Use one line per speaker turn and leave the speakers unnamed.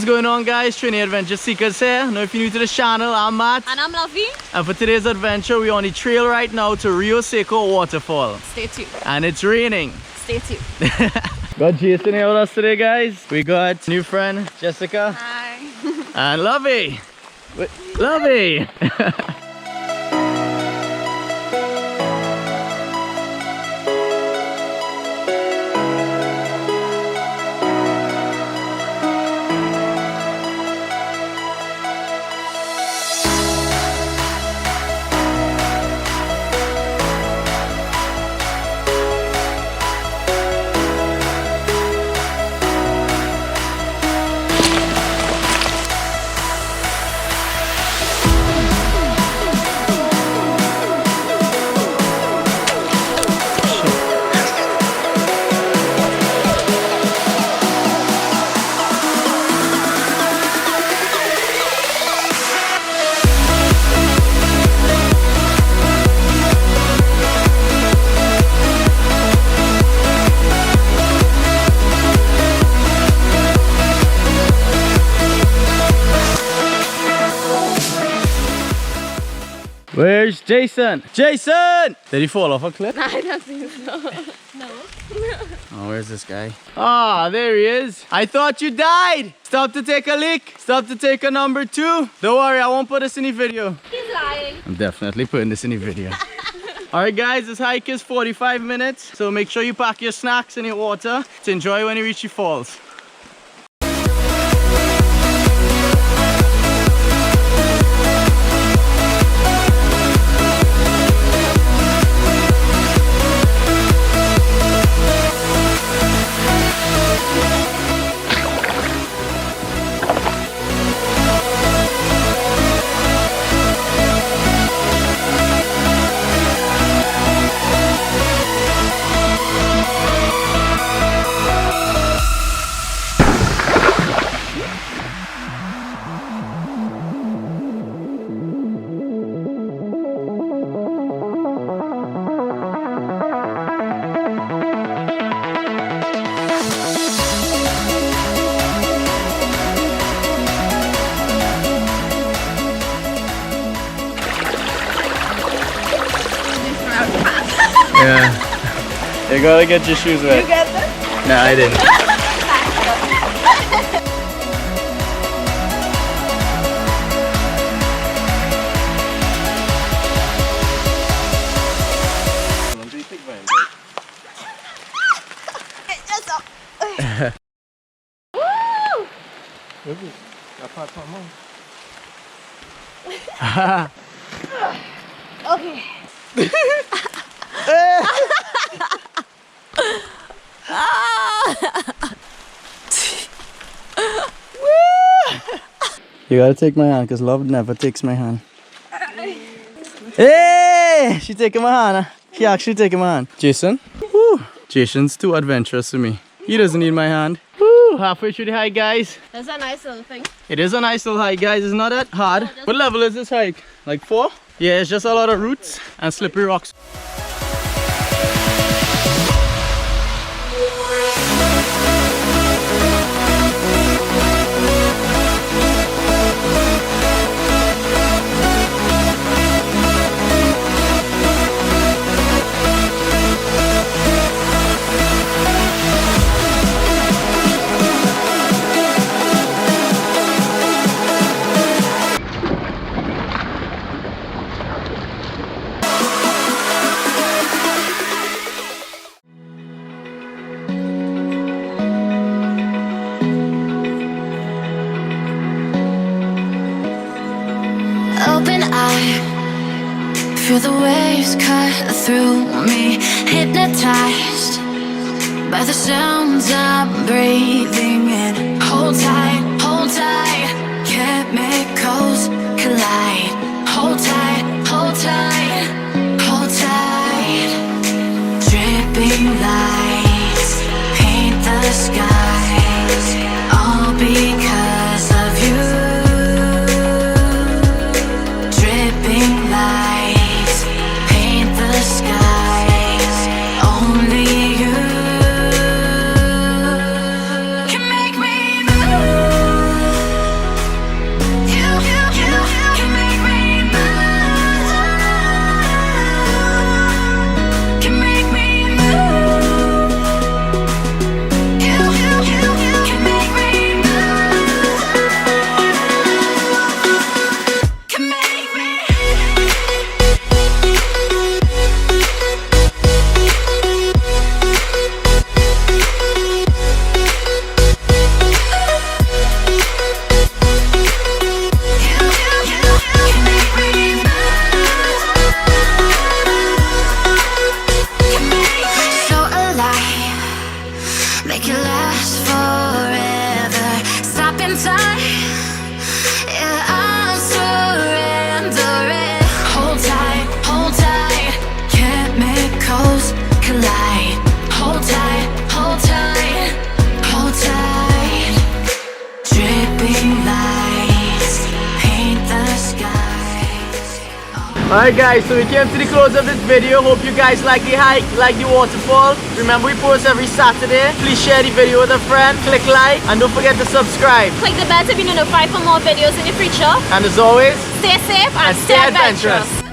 going on, guys? Trinidad Adventure Seekers here. Now if you're new to the channel, I'm Matt.
And I'm Levi.
And for today's adventure, we're on the trail right now to Rio Seco Waterfall.
Stay tuned.
And it's raining.
Stay tuned.
Got Jason here with us today, guys. We got new friend Jessica.
Hi.
And Levi. Levi. Where's Jason? Jason! Did he fall off a cliff?
I don't think so. No.
Oh, where's this guy? Ah, there he is. I thought you died. Stop to take a leak. Stop to take a number 2. Don't worry, I won't put this in the video.
He's lying.
I'm definitely putting this in the video. Alright guys, this hike is 45 minutes. So make sure you pack your snacks and your water to enjoy when you reach the falls. Yeah. You gotta get your shoes wet.
You get this?
No, I didn't.
Okay.
You gotta take my hand because love never takes my hand. Hey! She taking my hand. She actually taking my hand. Jason? Woo! Jason's too adventurous for me. He doesn't need my hand. Woo! Halfway through the hike, guys.
That's a nice little thing.
It is a nice little hike, guys. It's not that hard. What level is this hike? Like 4? Yeah, it's just a lot of roots and slippery rocks.
Open eye, feel the waves cut through me, hypnotized by the sounds I'm breathing in. Hold tight, chemicals collide. Hold tight, hold tight, hold tight. Dripping lights paint the skies, all because of you. Dripping lights paint the skies, only you can make me move. make it last forever. Stop in time, yeah, I'm surrendering. Hold tight, chemicals collide. Hold tight, hold tight, hold tight. Dripping lights paint the skies.
Alright guys, so we came to the close of this video. Hope you guys like the hike, like the waterfall. Remember, we post every Saturday. Please share the video with a friend, click like, and don't forget to subscribe.
Click the bell to be notified for more videos in the future.
And as always,
Stay safe and stay adventurous.